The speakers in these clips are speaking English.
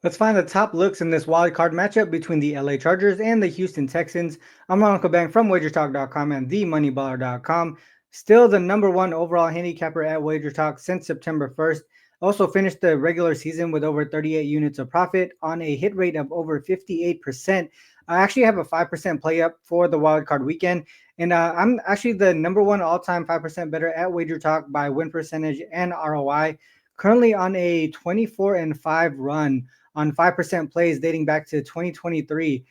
Let's find the top looks in this wild card matchup between the LA Chargers and the Houston Texans. I'm Uncle Bang from WagerTalk.com and TheMoneyBaller.com. Still the number one overall handicapper at WagerTalk since September 1st. Also finished the regular season with over 38 units of profit on a hit rate of over 58%. I actually have a 5% play up for the wild card weekend, and I'm actually the number one all-time 5% better at WagerTalk by win percentage and ROI. Currently on a 24-5 run on 5% plays dating back to 2023,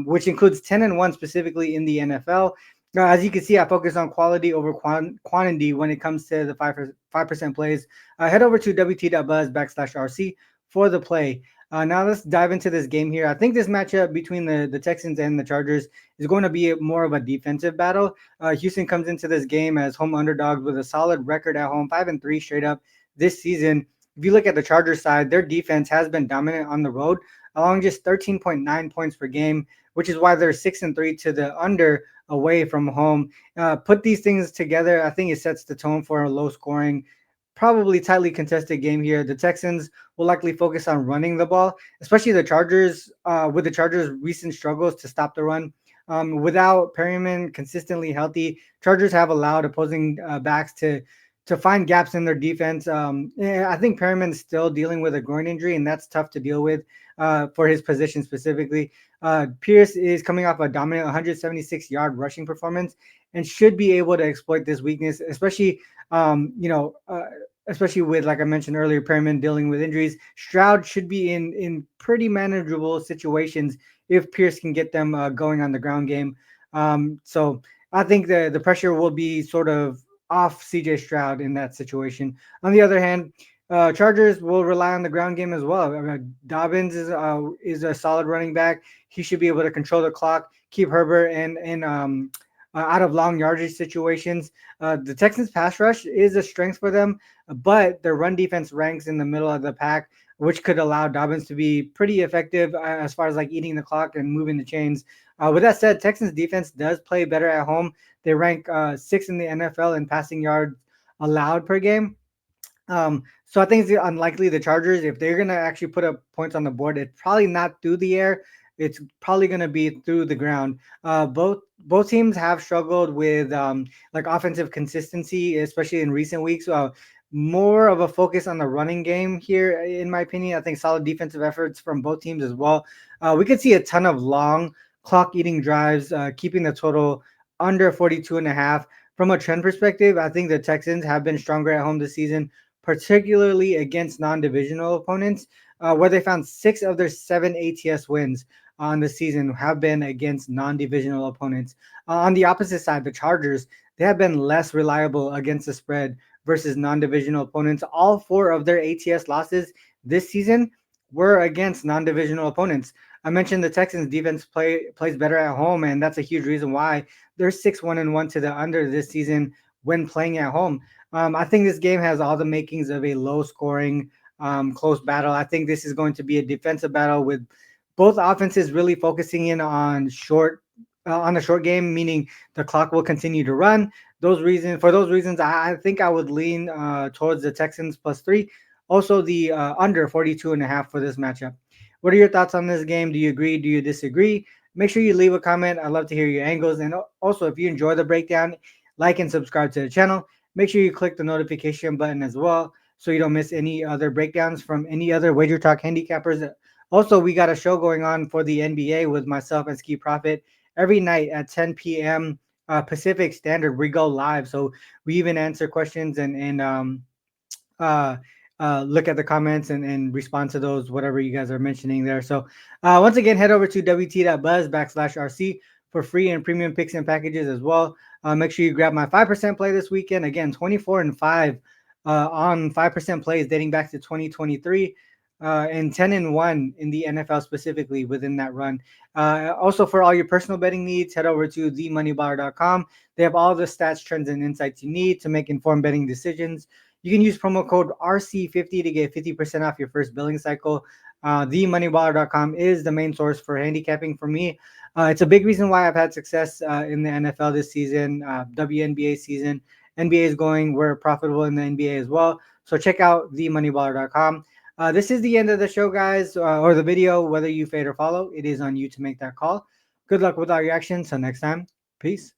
which includes 10-1 specifically in the NFL. As you can see, I focus on quality over quantity when it comes to the 5% plays. Head over to wt.buzz/RC for the play. Now let's dive into this game here. I think this matchup between the Texans and the Chargers is going to be more of a defensive battle. Houston comes into this game as home underdogs with a solid record at home, 5-3 straight up this season. If you look at the Chargers side, their defense has been dominant on the road, allowing just 13.9 points per game, which is why they're 6-3 to the under away from home. Put these things together, I think it sets the tone for a low scoring, probably tightly contested game here. The Texans will likely focus on running the ball, especially the Chargers, with the Chargers' recent struggles to stop the run. Without Perryman consistently healthy, Chargers have allowed opposing backs to find gaps in their defense. I think Perriman's still dealing with a groin injury, and that's tough to deal with for his position specifically. Pierce is coming off a dominant 176-yard rushing performance and should be able to exploit this weakness, especially especially with, like I mentioned earlier, Perriman dealing with injuries. Stroud should be in pretty manageable situations if Pierce can get them going on the ground game. So I think the pressure will be sort of off CJ Stroud in that situation. On the other hand, Chargers will rely on the ground game as well. Dobbins is a solid running back. He should be able to control the clock, keep Herbert and out of long yardage situations. The Texans pass rush is a strength for them, but their run defense ranks in the middle of the pack, which could allow Dobbins to be pretty effective as far as like eating the clock and moving the chains. With that said, Texans defense does play better at home. They rank sixth in the NFL in passing yards allowed per game. So I think it's unlikely the Chargers, if they're gonna actually put up points on the board, it's probably not through the air. It's probably gonna be through the ground. Both teams have struggled with like offensive consistency, especially in recent weeks. More of a focus on the running game here, in my opinion. I think solid defensive efforts from both teams as well. We could see a ton of long clock eating drives, keeping the total under 42.5. From a trend perspective, I think the Texans have been stronger at home this season, particularly against non-divisional opponents, where they found 6 of their 7 ATS wins on the season have been against non-divisional opponents. On the opposite side, the Chargers, they have been less reliable against the spread versus non-divisional opponents. All 4 of their ATS losses this season were against non-divisional opponents. I mentioned the Texans defense plays better at home, and that's a huge reason why they're 6-1-1 to the under this season when playing at home. I think this game has all the makings of a low-scoring, close battle. I think this is going to be a defensive battle with both offenses really focusing in on the short game, meaning the clock will continue to run. For those reasons, I think I would lean towards the Texans +3. Also, the under 42.5 for this matchup. What are your thoughts on this game? Do you agree? Do you disagree? Make sure you leave a comment. I'd love to hear your angles. And also, if you enjoy the breakdown, like and subscribe to the channel. Make sure you click the notification button as well so you don't miss any other breakdowns from any other Wager Talk handicappers. Also, we got a show going on for the NBA with myself and Ski Profit every night at 10 p.m. Pacific Standard. We go live, so we even answer questions and uh, look at the comments and respond to those, whatever you guys are mentioning there. So once again, head over to wt.buzz/RC for free and premium picks and packages as well. Make sure you grab my 5% play this weekend. Again, 24-5 on 5% plays dating back to 2023. And 10-1 in the NFL specifically within that run. Also, for all your personal betting needs, head over to themoneybar.com. They have all the stats, trends, and insights you need to make informed betting decisions. You can use promo code RC50 to get 50% off your first billing cycle. Themoneybar.com is the main source for handicapping for me. It's a big reason why I've had success in the NFL this season, WNBA season. NBA is going. We're profitable in the NBA as well. So check out themoneybar.com. This is the end of the show, guys, or the video. Whether you fade or follow, it is on you to make that call. Good luck with all your actions. Till next time, peace.